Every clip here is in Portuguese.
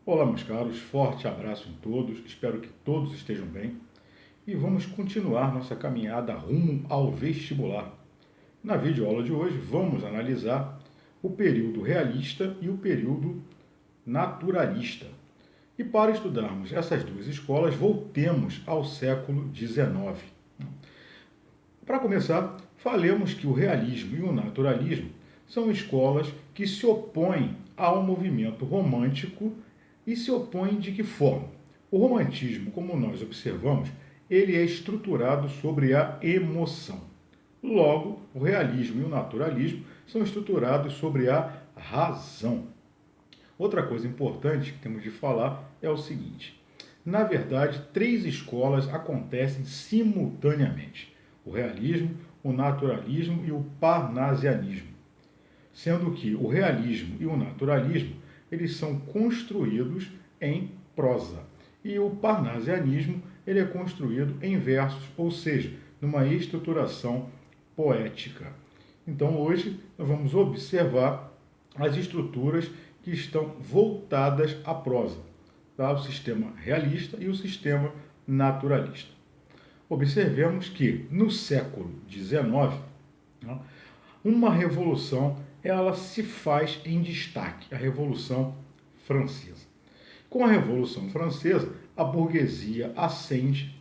Olá, meus caros, forte abraço em todos, espero que todos estejam bem e vamos continuar nossa caminhada rumo ao vestibular. Na videoaula de hoje, vamos analisar o período realista e o período naturalista. E para estudarmos essas duas escolas, voltemos ao século XIX. Para começar, falemos que o realismo e o naturalismo são escolas que se opõem ao movimento romântico e se opõem de que forma? O romantismo, como nós observamos, ele é estruturado sobre a emoção. Logo, o realismo e o naturalismo são estruturados sobre a razão. Outra coisa importante que temos de falar é o seguinte: na verdade, três escolas acontecem simultaneamente: o realismo, o naturalismo e o parnasianismo. Sendo que o realismo e o naturalismo eles são construídos em prosa e o parnasianismo ele é construído em versos, ou seja, numa estruturação poética. Então hoje nós vamos observar as estruturas que estão voltadas à prosa, tá? O sistema realista e o sistema naturalista. Observemos que no século XIX, uma revolução ela se faz em destaque, a Revolução Francesa. Com a Revolução Francesa, a burguesia ascende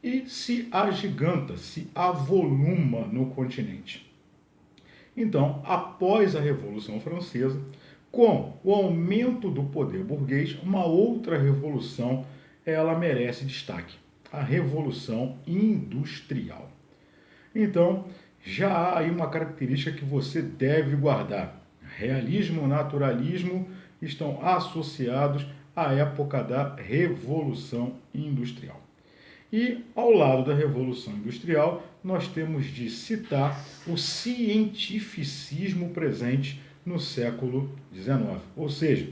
e se agiganta, se avoluma no continente. Então, após a Revolução Francesa, com o aumento do poder burguês, uma outra revolução ela merece destaque, a Revolução Industrial. Então, já há aí uma característica que você deve guardar. Realismo e naturalismo estão associados à época da Revolução Industrial. E ao lado da Revolução Industrial, nós temos de citar o cientificismo presente no século XIX, ou seja,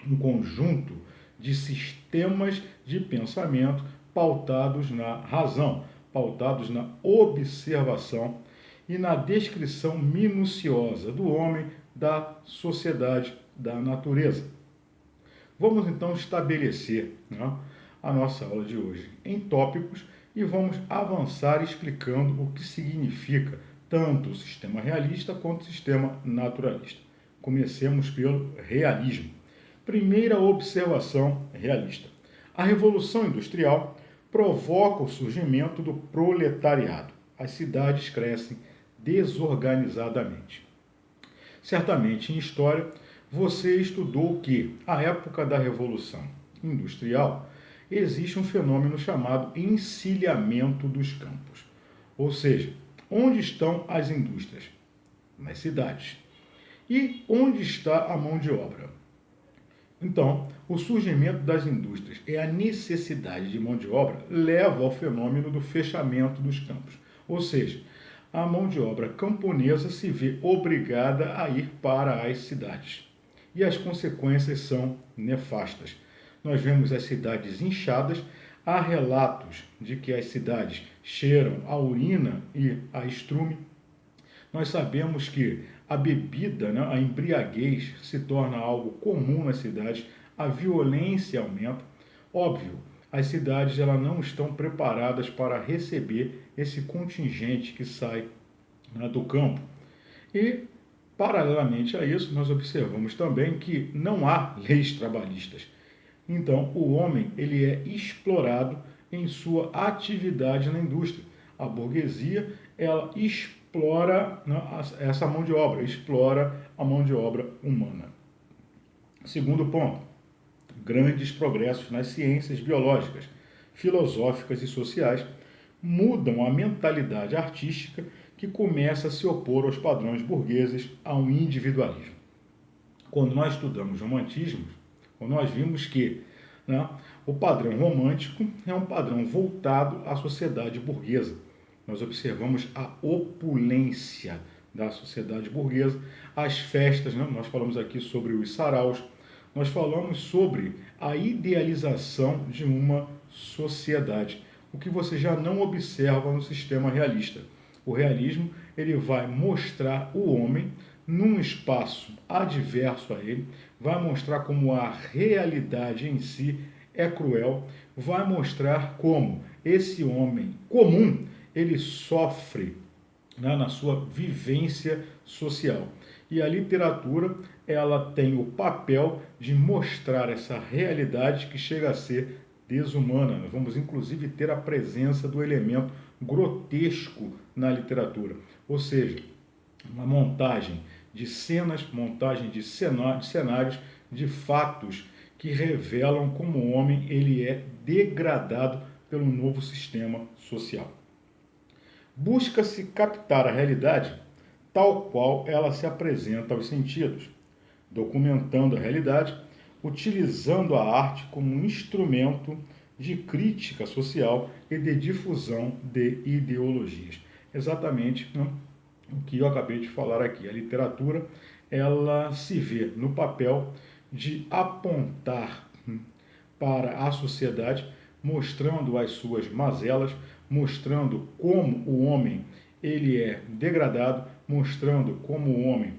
um conjunto de sistemas de pensamento pautados na razão, pautados na observação e na descrição minuciosa do homem, da sociedade, da natureza. Vamos então estabelecer a nossa aula de hoje em tópicos e vamos avançar explicando o que significa tanto o sistema realista quanto o sistema naturalista. Comecemos pelo realismo. Primeira observação realista. A Revolução Industrial provoca o surgimento do proletariado. As cidades crescem desorganizadamente. Certamente em história você estudou que, à época da Revolução Industrial, existe um fenômeno chamado encilhamento dos campos. Ou seja, onde estão as indústrias? Nas cidades. E onde está a mão de obra? Então, o surgimento das indústrias e a necessidade de mão de obra leva ao fenômeno do fechamento dos campos. Ou seja, a mão de obra camponesa se vê obrigada a ir para as cidades. E as consequências são nefastas. Nós vemos as cidades inchadas, há relatos de que as cidades cheiram a urina e a estrume. Nós sabemos que a bebida, a embriaguez se torna algo comum nas cidades, a violência aumenta. Óbvio, as cidades não estão preparadas para receber esse contingente que sai do campo. E, paralelamente a isso, nós observamos também que não há leis trabalhistas. Então, o homem ele é explorado em sua atividade na indústria. A burguesia ela explora essa mão de obra, explora a mão de obra humana. Segundo ponto, grandes progressos nas ciências biológicas, filosóficas e sociais mudam a mentalidade artística que começa a se opor aos padrões burgueses, ao individualismo. Quando nós estudamos romantismo, nós vimos que o padrão romântico é um padrão voltado à sociedade burguesa. Nós observamos a opulência da sociedade burguesa, as festas, nós falamos aqui sobre os saraus, nós falamos sobre a idealização de uma sociedade, o que você já não observa no sistema realista. O realismo ele vai mostrar o homem num espaço adverso a ele, vai mostrar como a realidade em si é cruel, vai mostrar como esse homem comum ele sofre, né, na sua vivência social. E a literatura ela tem o papel de mostrar essa realidade que chega a ser desumana. Nós vamos inclusive ter a presença do elemento grotesco na literatura, ou seja, uma montagem de cenas, montagem de cenários, de fatos que revelam como o homem ele é degradado pelo novo sistema social. Busca-se captar a realidade tal qual ela se apresenta aos sentidos, documentando a realidade, utilizando a arte como um instrumento de crítica social e de difusão de ideologias. Exatamente, né, o que eu acabei de falar aqui. A literatura ela se vê no papel de apontar para a sociedade, mostrando as suas mazelas, mostrando como o homem ele é degradado, mostrando como o homem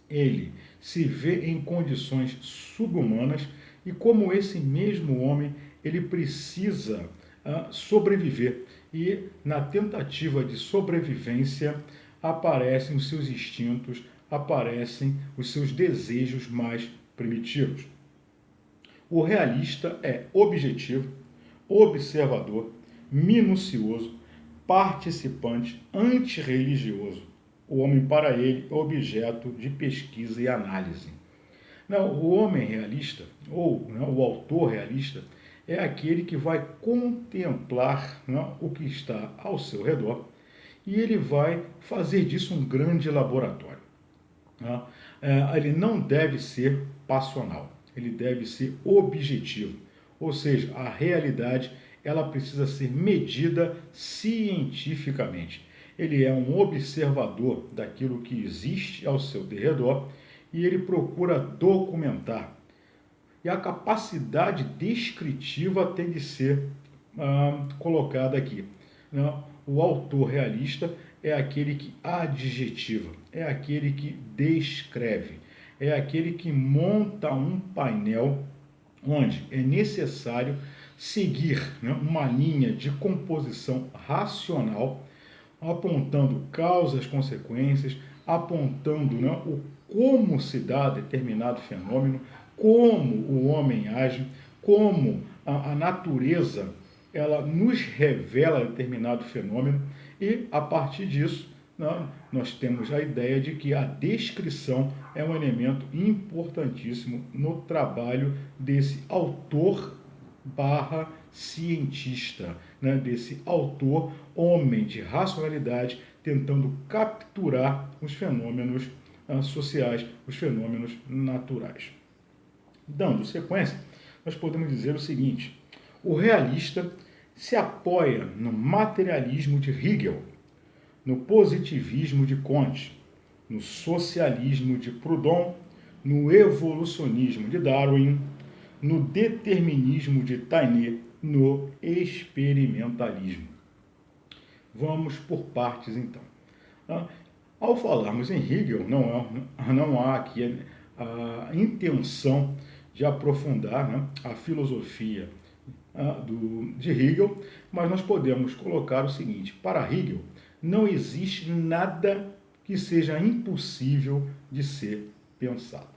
ele se vê em condições subhumanas e como esse mesmo homem ele precisa sobreviver. E na tentativa de sobrevivência aparecem os seus instintos, aparecem os seus desejos mais primitivos. O realista é objetivo, observador, minucioso, participante, antirreligioso. O homem, para ele, é objeto de pesquisa e análise. Não, o homem realista, ou não, o autor realista, é aquele que vai contemplar, não, o que está ao seu redor e ele vai fazer disso um grande laboratório. Não? Ele não deve ser passional, ele deve ser objetivo, ou seja, a realidade ela precisa ser medida cientificamente. Ele é um observador daquilo que existe ao seu derredor e ele procura documentar. E a capacidade descritiva tem de ser colocada aqui. Não? O autor realista é aquele que adjetiva, é aquele que descreve, é aquele que monta um painel onde é necessário seguir, né, uma linha de composição racional, apontando causas, consequências, apontando, né, o como se dá determinado fenômeno, como o homem age, como a natureza ela nos revela determinado fenômeno e, a partir disso, nós temos a ideia de que a descrição é um elemento importantíssimo no trabalho desse autor barra cientista, né? Desse autor, homem de racionalidade, tentando capturar os fenômenos sociais, os fenômenos naturais. Dando sequência, nós podemos dizer o seguinte: o realista se apoia no materialismo de Hegel, no positivismo de Comte, no socialismo de Proudhon, no evolucionismo de Darwin, no determinismo de Taine, no experimentalismo. Vamos por partes, então. Ao falarmos em Hegel, não há aqui a intenção de aprofundar, né, a filosofia de Hegel, mas nós podemos colocar o seguinte: para Hegel, não existe nada que seja impossível de ser pensado.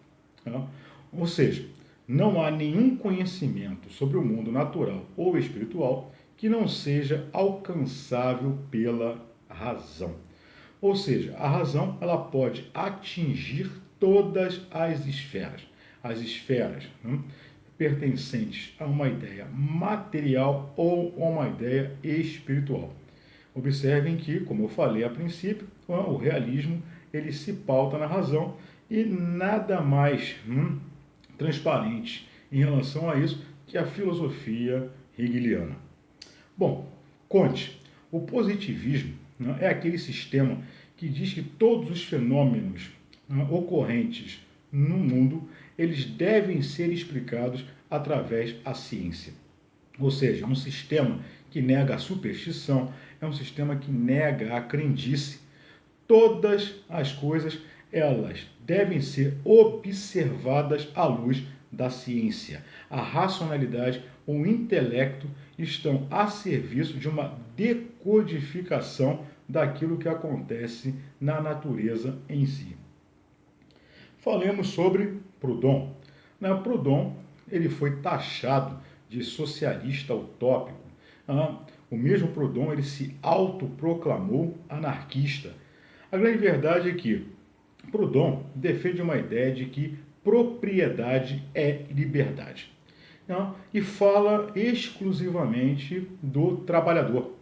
Ou seja, não há nenhum conhecimento sobre o mundo natural ou espiritual que não seja alcançável pela razão. Ou seja, a razão ela pode atingir todas as esferas, né, pertencentes a uma ideia material ou a uma ideia espiritual. Observem que, como eu falei a princípio, o realismo ele se pauta na razão e nada mais transparente em relação a isso que a filosofia hegeliana. Bom, Comte, o positivismo, né, é aquele sistema que diz que todos os fenômenos ocorrentes no mundo eles devem ser explicados através da ciência. Ou seja, é um sistema que nega a superstição, é um sistema que nega a crendice. Todas as coisas elas devem ser observadas à luz da ciência. A racionalidade ou o intelecto estão a serviço de uma decodificação daquilo que acontece na natureza em si. Falemos sobre Proudhon. Proudhon ele foi taxado de socialista utópico. O mesmo Proudhon ele se autoproclamou anarquista. A grande verdade é que Proudhon defende uma ideia de que propriedade é liberdade. E fala exclusivamente do trabalhador.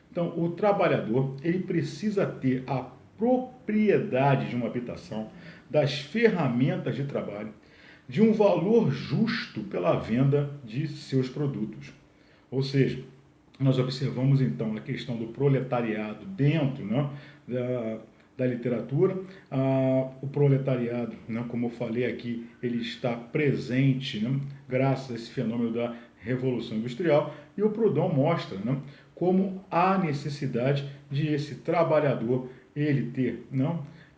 Então, o trabalhador ele precisa ter a propriedade de uma habitação, das ferramentas de trabalho, de um valor justo pela venda de seus produtos. Ou seja, nós observamos então a questão do proletariado dentro da literatura. O proletariado, como eu falei aqui, ele está presente graças a esse fenômeno da Revolução Industrial, e o Proudhon mostra como há necessidade de esse trabalhador ele ter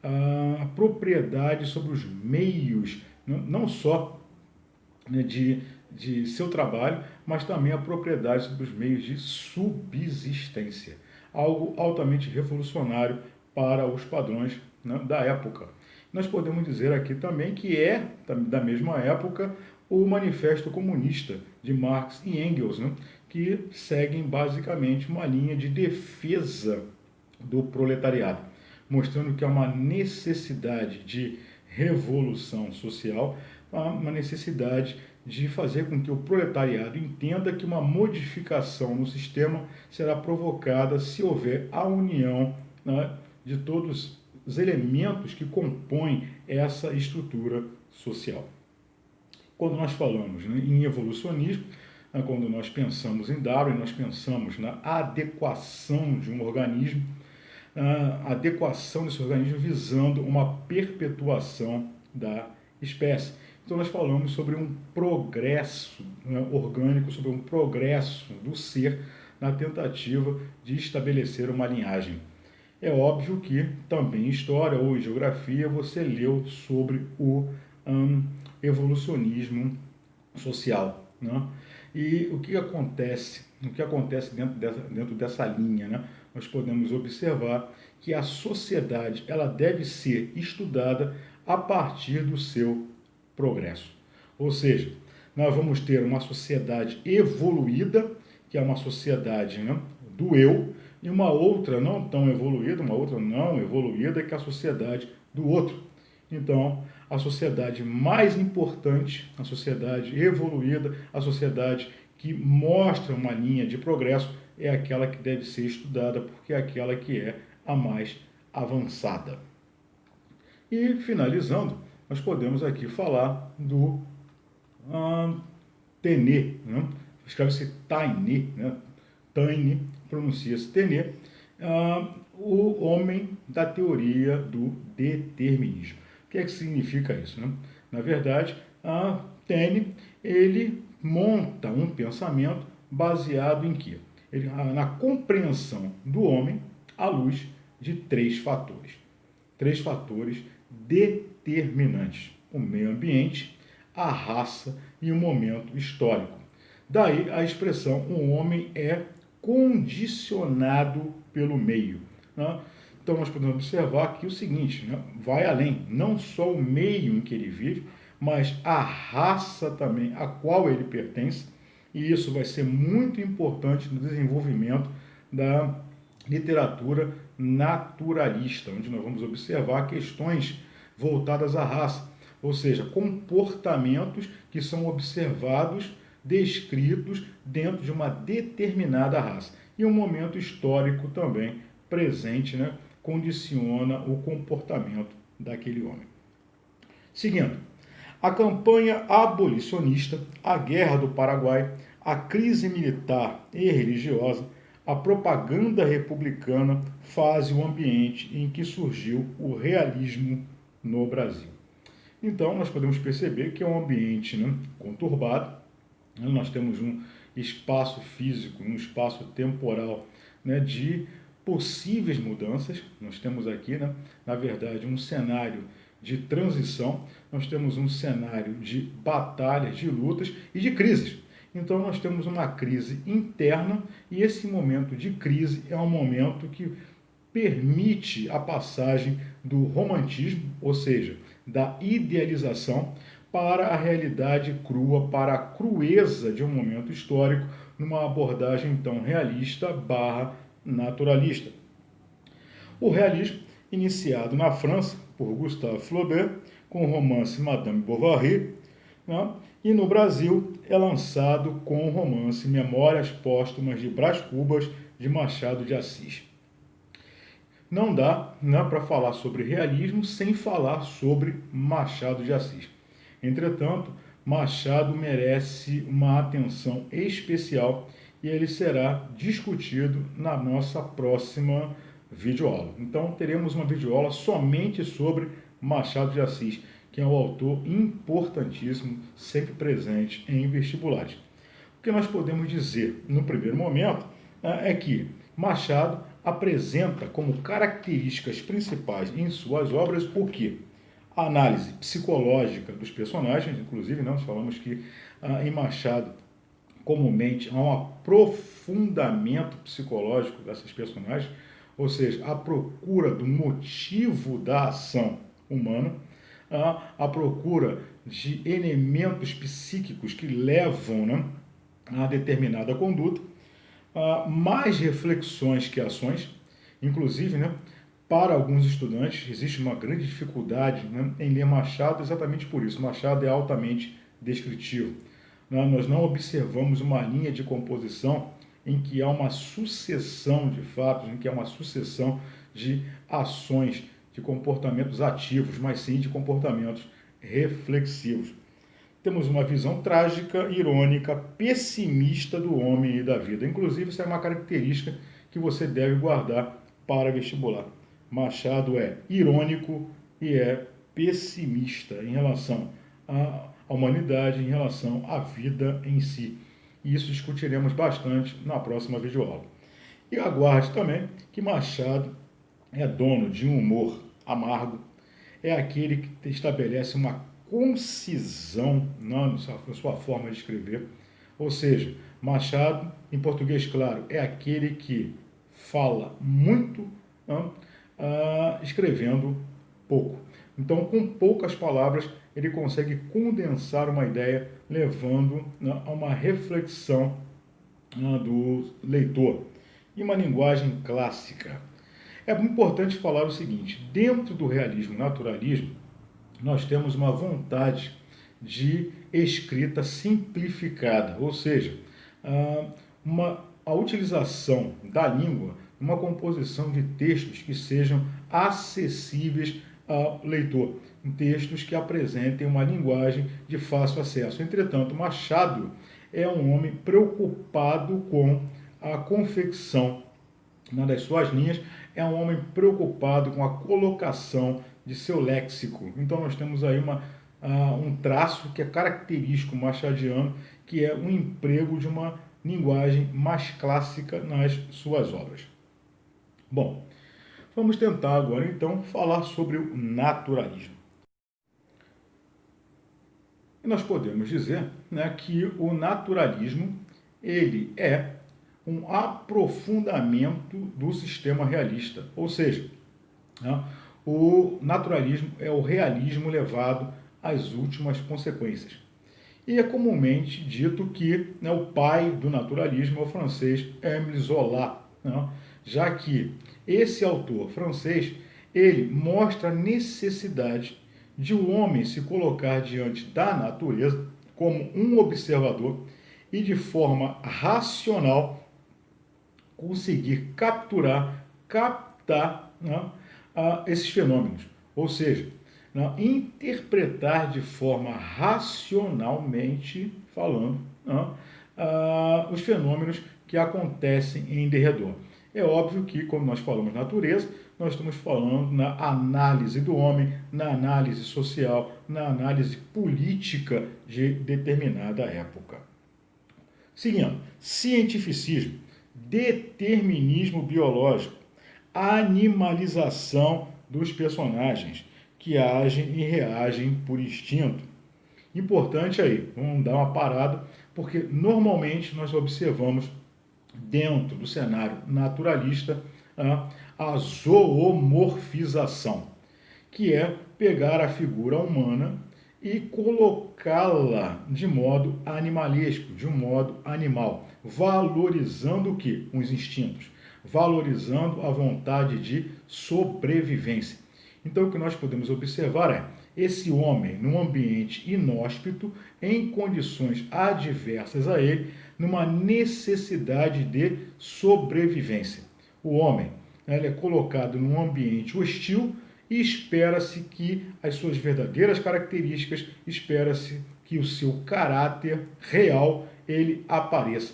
a propriedade sobre os meios, não só de seu trabalho, mas também a propriedade sobre os meios de subsistência. Algo altamente revolucionário para os padrões da época. Nós podemos dizer aqui também que é, da mesma época, o Manifesto Comunista de Marx e Engels, que seguem basicamente uma linha de defesa do proletariado, mostrando que há uma necessidade de revolução social, uma necessidade de fazer com que o proletariado entenda que uma modificação no sistema será provocada se houver a união de todos os elementos que compõem essa estrutura social. Quando nós falamos em evolucionismo, quando nós pensamos em Darwin, nós pensamos na adequação de um organismo, a adequação desse organismo visando uma perpetuação da espécie. Então nós falamos sobre um progresso orgânico, sobre um progresso do ser na tentativa de estabelecer uma linhagem. É óbvio que também em história ou em geografia você leu sobre o evolucionismo social. E o que acontece dentro dessa linha? Nós podemos observar que a sociedade ela deve ser estudada a partir do seu progresso. Ou seja, nós vamos ter uma sociedade evoluída, que é uma sociedade do eu, e uma outra não tão evoluída, uma outra não evoluída, que é a sociedade do outro. Então, a sociedade mais importante, a sociedade evoluída, a sociedade que mostra uma linha de progresso, é aquela que deve ser estudada, porque é aquela que é a mais avançada. E, finalizando, nós podemos aqui falar do Taine, escreve-se Taine, Taine, pronuncia-se Taine, o homem da teoria do determinismo. O que é que significa isso? Na verdade, Taine, ele monta um pensamento baseado em quê? Na compreensão do homem à luz de três fatores determinantes: o meio ambiente, a raça e o momento histórico. Daí a expressão: o homem é condicionado pelo meio. Então nós podemos observar que o seguinte, vai além, não só o meio em que ele vive, mas a raça também a qual ele pertence, e isso vai ser muito importante no desenvolvimento da literatura naturalista, onde nós vamos observar questões voltadas à raça, ou seja, comportamentos que são observados, descritos dentro de uma determinada raça. E um momento histórico também presente, condiciona o comportamento daquele homem. Seguindo, a campanha abolicionista, a Guerra do Paraguai, a crise militar e religiosa, a propaganda republicana fazem o ambiente em que surgiu o realismo no Brasil. Então, nós podemos perceber que é um ambiente conturbado. Nós temos um espaço físico, um espaço temporal de possíveis mudanças. Nós temos aqui, na verdade, um cenário de transição, nós temos um cenário de batalhas, de lutas e de crises. Então nós temos uma crise interna e esse momento de crise é um momento que permite a passagem do romantismo, ou seja, da idealização, para a realidade crua, para a crueza de um momento histórico, numa abordagem então realista barra naturalista. O realismo, iniciado na França por Gustave Flaubert, com o romance Madame Bovary, né? E no Brasil é lançado com o romance Memórias Póstumas de Brás Cubas, de Machado de Assis. Não dá, né, para falar sobre realismo sem falar sobre Machado de Assis. Entretanto, Machado merece uma atenção especial e ele será discutido na nossa próxima videoaula. Então, teremos uma videoaula somente sobre Machado de Assis, que é um autor importantíssimo, sempre presente em vestibulares. O que nós podemos dizer no primeiro momento é que Machado apresenta como características principais em suas obras o quê? A análise psicológica dos personagens, inclusive nós falamos que em Machado comumente há um aprofundamento psicológico dessas personagens, ou seja, a procura do motivo da ação humana, a procura de elementos psíquicos que levam, né, a determinada conduta, mais reflexões que ações, inclusive, né, para alguns estudantes existe uma grande dificuldade, né, em ler Machado exatamente por isso. Machado é altamente descritivo. Nós não observamos uma linha de composição em que há uma sucessão de fatos, em que há uma sucessão de ações, de comportamentos ativos, mas sim de comportamentos reflexivos. Temos uma visão trágica, irônica, pessimista do homem e da vida. Inclusive, isso é uma característica que você deve guardar para vestibular. Machado é irônico e é pessimista em relação à humanidade, em relação à vida em si. E isso discutiremos bastante na próxima videoaula. E aguarde também que Machado é dono de um humor amargo, é aquele que estabelece uma concisão na sua forma de escrever. Ou seja, Machado, em português claro, é aquele que fala muito, escrevendo pouco. Então, com poucas palavras, ele consegue condensar uma ideia, levando a uma reflexão do leitor. E uma linguagem clássica. É importante falar o seguinte: dentro do realismo naturalismo, nós temos uma vontade de escrita simplificada, ou seja, a utilização da língua, uma composição de textos que sejam acessíveis ao leitor, textos que apresentem uma linguagem de fácil acesso. Entretanto, Machado é um homem preocupado com a confecção das suas linhas, é um homem preocupado com a colocação de seu léxico. Então nós temos aí um traço que é característico machadiano, que é o emprego de uma linguagem mais clássica nas suas obras. Bom, vamos tentar agora então falar sobre o naturalismo. E nós podemos dizer, né, que o naturalismo ele é um aprofundamento do sistema realista, ou seja, né, o naturalismo é o realismo levado às últimas consequências. E é comumente dito que, né, o pai do naturalismo é o francês Émile Zola, né, já que esse autor francês ele mostra a necessidade de um homem se colocar diante da natureza como um observador e de forma racional conseguir captar, né, esses fenômenos. Ou seja, né, interpretar de forma racionalmente falando, né, os fenômenos que acontecem em derredor. É óbvio que, quando nós falamos natureza, nós estamos falando na análise do homem, na análise social, na análise política de determinada época. Seguindo, cientificismo, determinismo biológico, animalização dos personagens, que agem e reagem por instinto. Importante aí, vamos dar uma parada, porque normalmente nós observamos dentro do cenário naturalista a zoomorfização, que é pegar a figura humana e colocá-la de modo animalesco, de um modo animal, valorizando o que? Os instintos, valorizando a vontade de sobrevivência. Então, o que nós podemos observar é esse homem num ambiente inóspito, em condições adversas a ele, numa necessidade de sobrevivência. O homem, ele é colocado num ambiente hostil e espera-se que as suas verdadeiras características, espera-se que o seu caráter real ele apareça.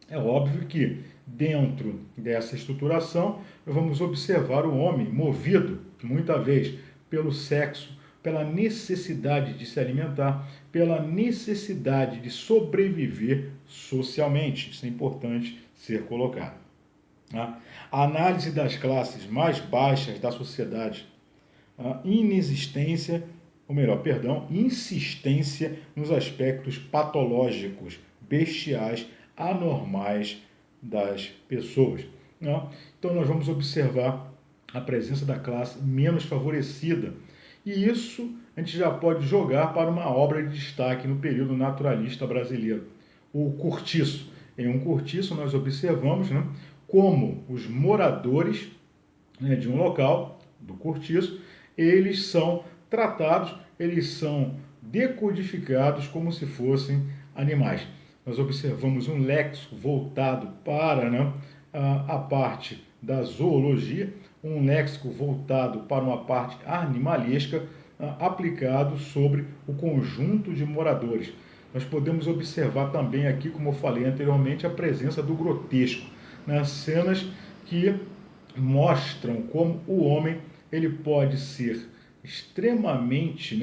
É óbvio que dentro dessa estruturação vamos observar o homem movido, muitas vezes, pelo sexo, pela necessidade de se alimentar, pela necessidade de sobreviver socialmente. Isso é importante ser colocado. A análise das classes mais baixas da sociedade, a insistência nos aspectos patológicos, bestiais, anormais das pessoas. Então nós vamos observar a presença da classe menos favorecida. E isso a gente já pode jogar para uma obra de destaque no período naturalista brasileiro, o Cortiço. Em um cortiço nós observamos como os moradores de um local, do cortiço, eles são tratados, eles são decodificados como se fossem animais. Nós observamos um léxico voltado para a parte da zoologia, um léxico voltado para uma parte animalesca, aplicado sobre o conjunto de moradores. Nós podemos observar também aqui, como eu falei anteriormente, a presença do grotesco, cenas que mostram como o homem ele pode ser extremamente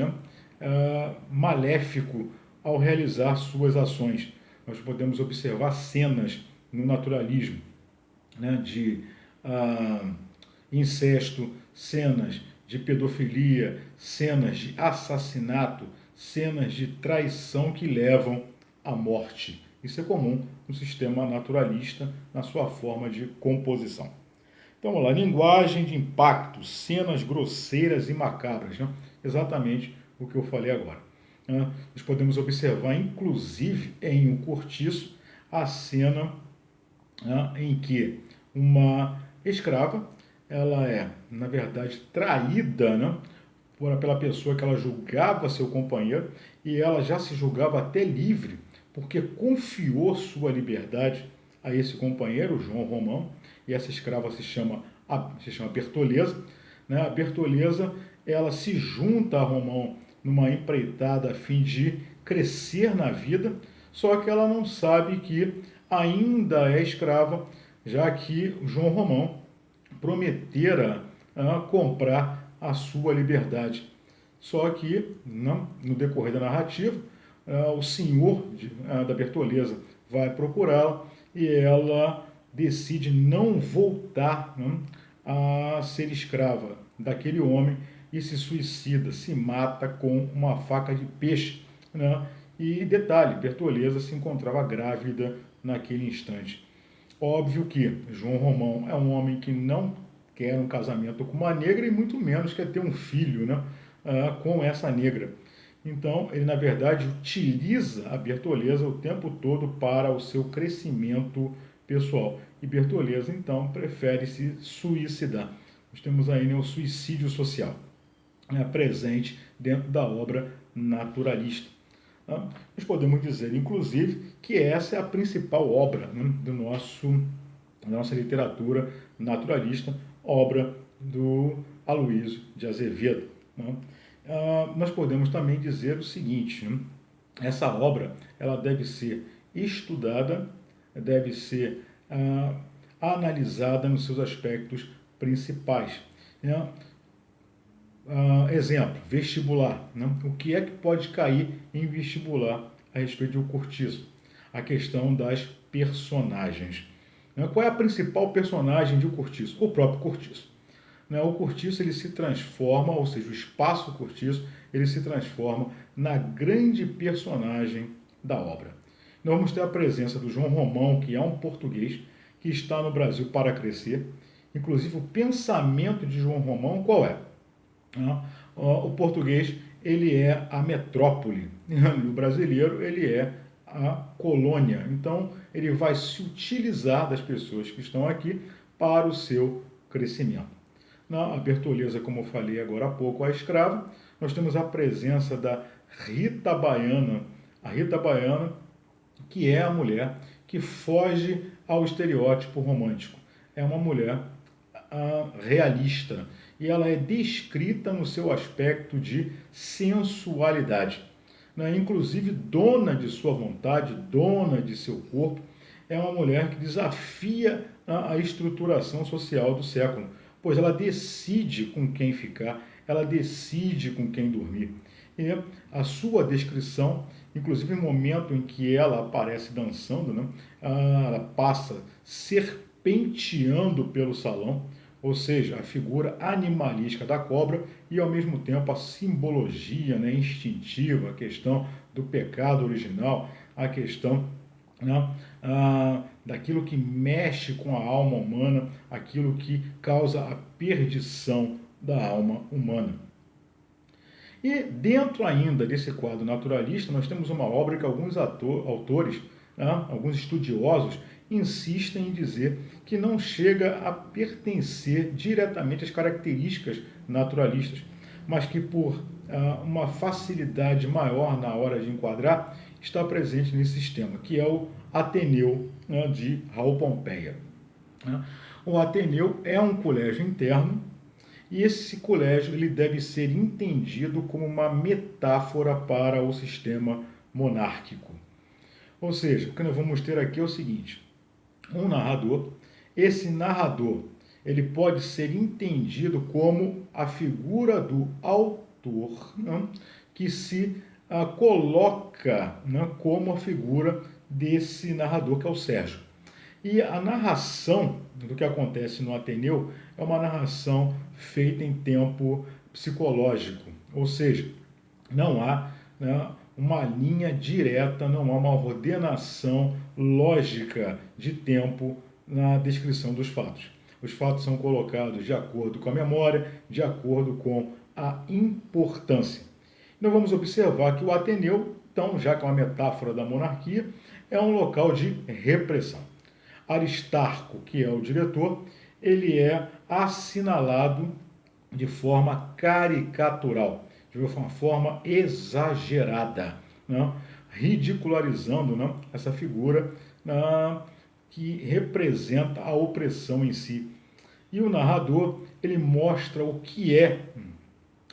maléfico ao realizar suas ações. Nós podemos observar cenas no naturalismo de incesto, cenas de pedofilia, cenas de assassinato, cenas de traição que levam à morte. Isso é comum no sistema naturalista, na sua forma de composição. Então, vamos lá, linguagem de impacto, cenas grosseiras e macabras, exatamente o que eu falei agora. Nós podemos observar, inclusive, em Um Cortiço, a cena em que uma escrava, ela é, na verdade, traída pela pessoa que ela julgava seu companheiro, e ela já se julgava até livre, porque confiou sua liberdade a esse companheiro, João Romão, e essa escrava se chama Bertoleza. A Bertoleza, ela se junta a Romão numa empreitada a fim de crescer na vida, só que ela não sabe que ainda é escrava, já que João Romão prometera comprar a sua liberdade. Só que, no decorrer da narrativa, o senhor da Bertoleza vai procurá-la e ela decide não voltar a ser escrava daquele homem e se suicida, se mata com uma faca de peixe. E detalhe, Bertoleza se encontrava grávida naquele instante. Óbvio que João Romão é um homem que não quer um casamento com uma negra e muito menos quer ter um filho com essa negra. Então, ele, na verdade, utiliza a Bertoleza o tempo todo para o seu crescimento pessoal. E Bertoleza, então, prefere se suicidar. Nós temos aí o suicídio social presente dentro da obra naturalista. Nós podemos dizer, inclusive, que essa é a principal obra da nossa literatura naturalista, obra do Aloysio de Azevedo. Nós podemos também dizer o seguinte, essa obra ela deve ser estudada, deve ser analisada nos seus aspectos principais. Exemplo, vestibular. O que é que pode cair em vestibular a respeito de O Cortiço? A questão das personagens. Qual é a principal personagem de O Cortiço? O próprio Cortiço. né, o cortiço ele se transforma, ou seja, o espaço cortiço, ele se transforma na grande personagem da obra. Nós vamos ter a presença do João Romão, que é um português que está no Brasil para crescer. Inclusive, o pensamento de João Romão qual é? O português ele é a metrópole, o brasileiro ele é a colônia. Então, ele vai se utilizar das pessoas que estão aqui para o seu crescimento. Na Bertoleza, como eu falei agora há pouco, a escrava, nós temos a presença da Rita Baiana. A Rita Baiana, que é a mulher que foge ao estereótipo romântico. É uma mulher realista e ela é descrita no seu aspecto de sensualidade. Né? Inclusive, dona de sua vontade, dona de seu corpo, é uma mulher que desafia a estruturação social do século, pois ela decide com quem ficar, ela decide com quem dormir. E a sua descrição, inclusive no momento em que ela aparece dançando, né, ela passa serpenteando pelo salão, ou seja, a figura animalística da cobra e, ao mesmo tempo, a simbologia, né, instintiva, a questão do pecado original, a questão, né, daquilo que mexe com a alma humana, aquilo que causa a perdição da alma humana. E dentro ainda desse quadro naturalista, nós temos uma obra que alguns autores, né, alguns estudiosos, insistem em dizer que não chega a pertencer diretamente às características naturalistas, mas que por uma facilidade maior na hora de enquadrar, está presente nesse sistema, que é o Ateneu, né, de Raul Pompeia. O Ateneu é um colégio interno e esse colégio ele deve ser entendido como uma metáfora para o sistema monárquico. Ou seja, o que nós vamos ter aqui é o seguinte: um narrador, esse narrador ele pode ser entendido como a figura do autor, né, que se coloca, né, como a figura desse narrador que é o Sérgio. E a narração do que acontece no Ateneu é uma narração feita em tempo psicológico, ou seja, não há, né, uma linha direta, não há uma ordenação lógica de tempo na descrição dos fatos. Os fatos são colocados de acordo com a memória, de acordo com a importância. Nós vamos observar que o Ateneu, então, já que é uma metáfora da monarquia, é um local de repressão. Aristarco, que é o diretor, ele é assinalado de forma caricatural, de uma forma exagerada, né? Ridicularizando, né, essa figura que representa a opressão em si. E o narrador, ele mostra o que é,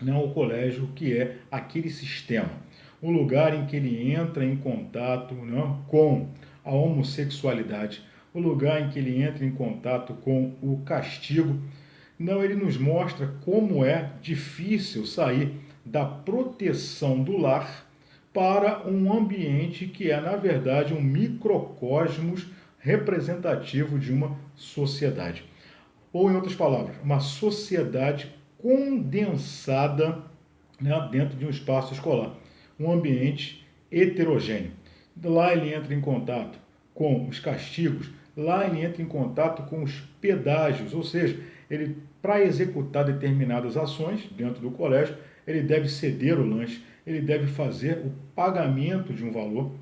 né, o colégio, o que é aquele sistema, o lugar em que ele entra em contato, né, com a homossexualidade, o lugar em que ele entra em contato com o castigo. Não, ele nos mostra como é difícil sair da proteção do lar para um ambiente que é, na verdade, um microcosmos representativo de uma sociedade. Ou, em outras palavras, uma sociedade condensada, né, dentro de um espaço escolar, um ambiente heterogêneo. Lá ele entra em contato com os castigos, lá ele entra em contato com os pedágios, ou seja, ele, para executar determinadas ações dentro do colégio, ele deve ceder o lanche, ele deve fazer o pagamento de um valor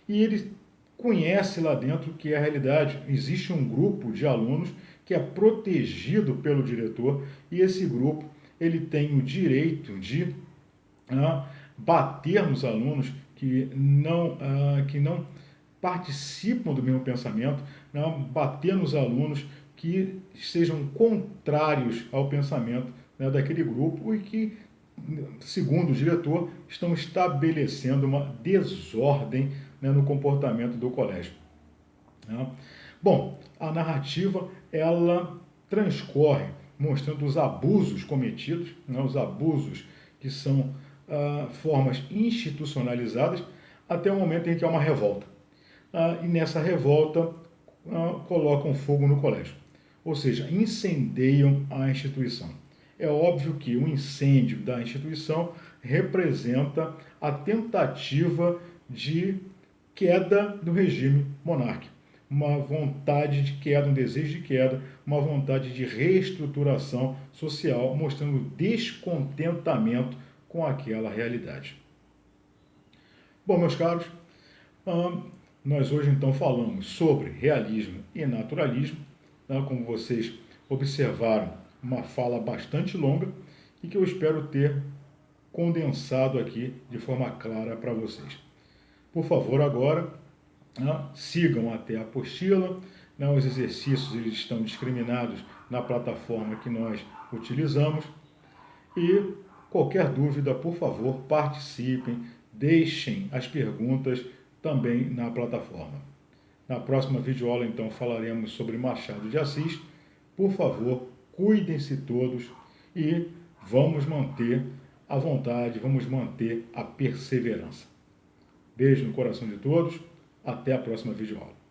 e ele conhece lá dentro o que é a realidade. Existe um grupo de alunos que é protegido pelo diretor e esse grupo ele tem o direito de bater nos alunos que não participam do mesmo pensamento, bater nos alunos que sejam contrários ao pensamento, né, daquele grupo e que, segundo o diretor, estão estabelecendo uma desordem, né, no comportamento do colégio. Bom, a narrativa ela transcorre mostrando os abusos cometidos, né, os abusos que são formas institucionalizadas, até o momento em que há uma revolta. E nessa revolta colocam fogo no colégio, ou seja, incendeiam a instituição. É óbvio que o incêndio da instituição representa a tentativa de queda do regime monárquico, uma vontade de queda, um desejo de queda, uma vontade de reestruturação social, mostrando descontentamento com aquela realidade. Bom, meus caros, nós hoje então falamos sobre realismo e naturalismo, como vocês observaram, uma fala bastante longa e que eu espero ter condensado aqui de forma clara para vocês. Por favor, agora, sigam até a apostila, os exercícios eles estão discriminados na plataforma que nós utilizamos e qualquer dúvida, por favor, participem, deixem as perguntas também na plataforma. Na próxima videoaula, então, falaremos sobre Machado de Assis. Por favor, cuidem-se todos e vamos manter a vontade, vamos manter a perseverança. Beijo no coração de todos, até a próxima videoaula.